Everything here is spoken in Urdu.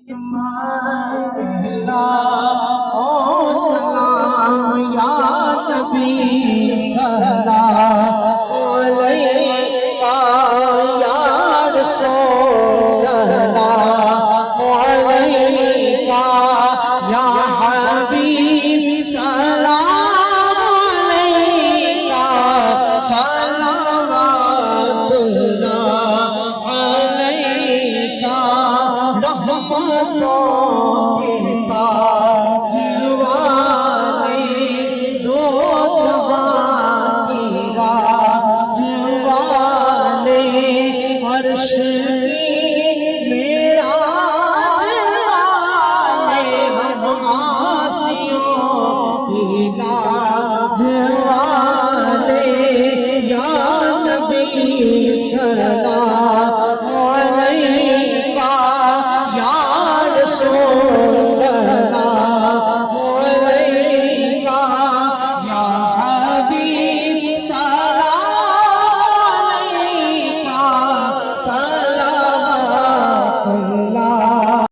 سلام یا نبی سلام علیکہ یا رسول سلام علیکہ یا حبیب سلام علیکہ صلوات اللہ علیکہ رحمتوں